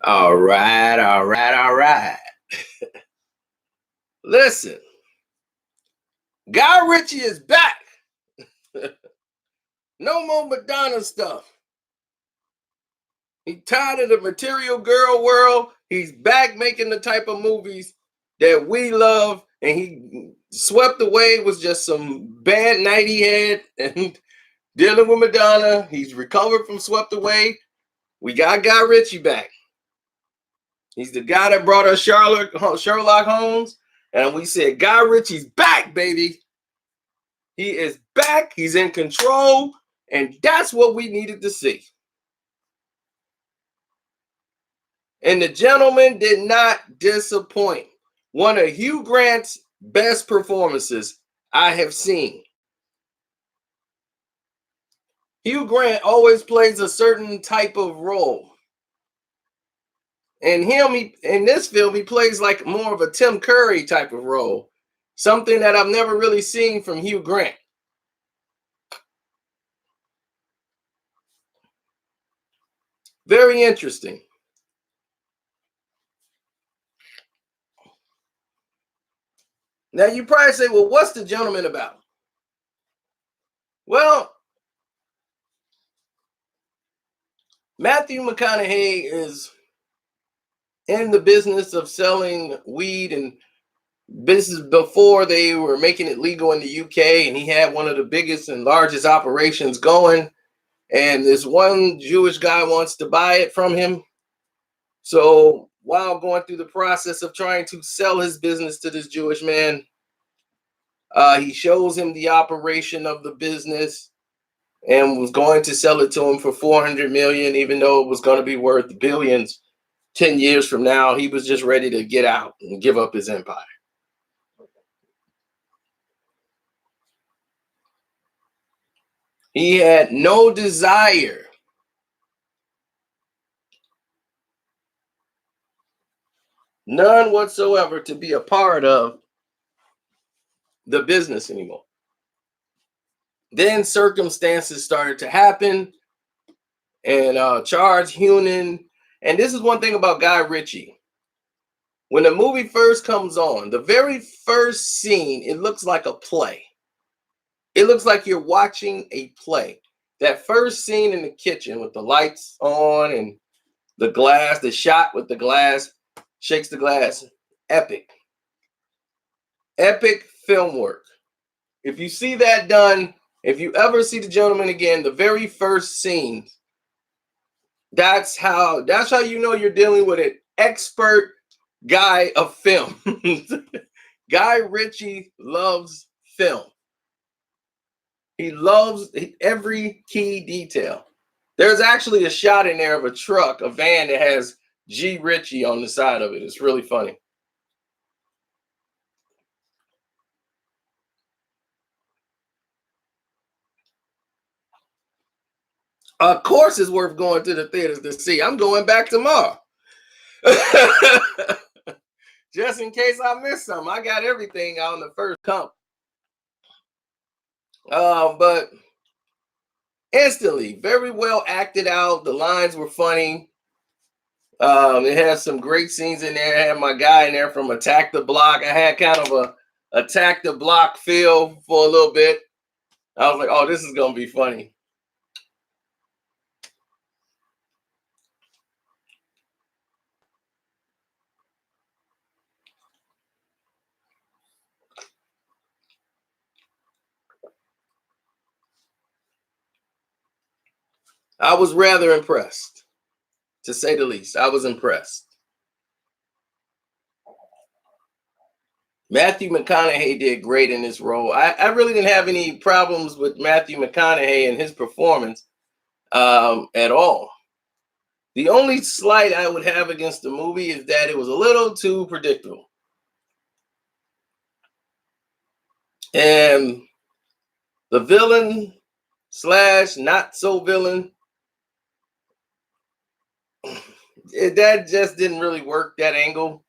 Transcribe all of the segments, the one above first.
All right, all right, all right. Listen, Guy Ritchie is back. No more Madonna stuff. He's tired of the material girl world. He's back making the type of movies that we love. And he swept away was just some bad night he had and dealing with Madonna. He's recovered from swept away. We got Guy Ritchie back. He's the guy that brought us Sherlock Holmes. And we said, Guy Ritchie's back, baby. He is back. He's in control. And that's what we needed to see. And the gentleman did not disappoint. One of Hugh Grant's best performances I have seen. Hugh Grant always plays a certain type of role. And in this film, he plays like more of a Tim Curry type of role. Something that I've never really seen from Hugh Grant. Very interesting. Now you probably say, well, what's the gentleman about? Well, Matthew McConaughey is in the business of selling weed, and this is before they were making it legal in the UK, and he had one of the biggest and largest operations going, and this one Jewish guy wants to buy it from him. So while going through the process of trying to sell his business to this Jewish man, he shows him the operation of the business and was going to sell it to him for 400 million, even though it was going to be worth billions 10 years from now. He was just ready to get out and give up his empire. He had no desire none whatsoever to be a part of the business anymore. Then circumstances started to happen, and Charles Hunan. And this is one thing about Guy Ritchie. When the movie first comes on, the very first scene, it looks like a play. It looks like you're watching a play. That first scene in the kitchen with the lights on and the glass, the shot with the glass, shakes the glass. Epic. Epic film work. If you see that done, if you ever see the gentleman again, the very first scene, that's how you know you're dealing with an expert guy of film. Guy Ritchie loves film. He loves every key detail. There's actually a shot in there of a truck, a van that has G. Ritchie on the side of it. It's really funny. Of course, it's worth going to the theaters to see. I'm going back tomorrow. Just in case I miss something. I got everything on the first come. But instantly, very well acted out. The lines were funny. It has some great scenes in there. I had my guy in there from Attack the Block. I had kind of a Attack the Block feel for a little bit. I was like, oh, this is gonna be funny. I was rather impressed, to say the least. I was impressed. Matthew McConaughey did great in this role. I really didn't have any problems with Matthew McConaughey and his performance at all. The only slight I would have against the movie is that it was a little too predictable. And the villain slash not so villain, that just didn't really work, that angle.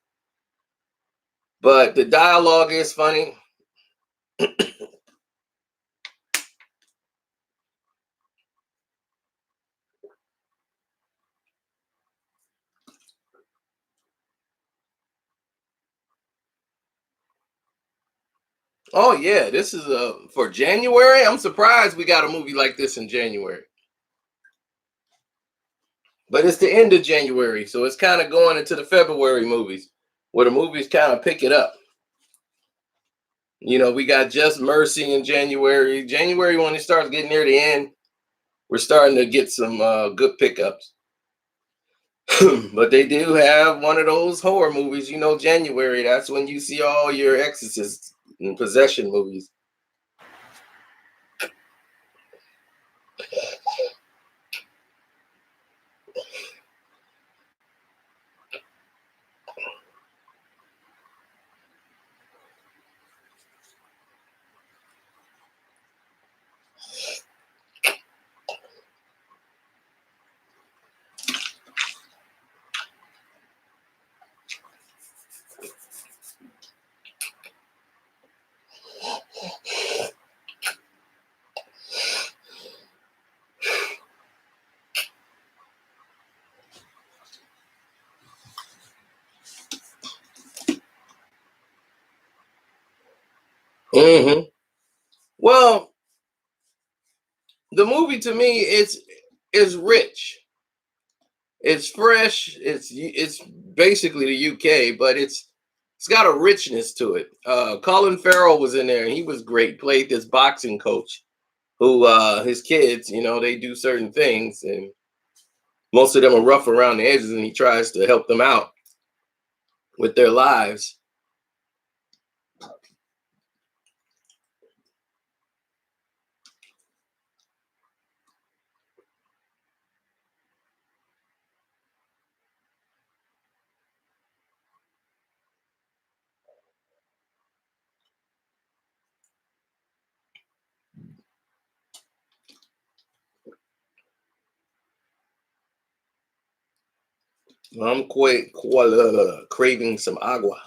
But the dialogue is funny. Oh yeah, this is for January. I'm surprised we got a movie like this in January. But it's the end of January, so it's kind of going into the February movies, where the movies kind of pick it up. You know, we got Just Mercy in January. January, when it starts getting near the end, we're starting to get some good pickups. But they do have one of those horror movies. You know, January. That's when you see all your Exorcist and possession movies. Hmm. Well, the movie to me is rich. It's fresh. It's basically the UK, but it's got a richness to it. Colin Farrell was in there, and he was great. Played this boxing coach who his kids, you know, they do certain things, and most of them are rough around the edges, and he tries to help them out with their lives. I'm quite craving some agua.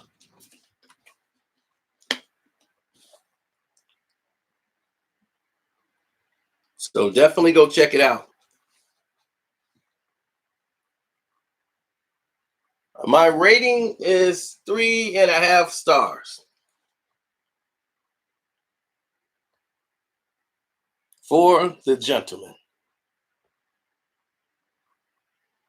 So definitely go check it out. My rating is 3.5 stars for the gentleman.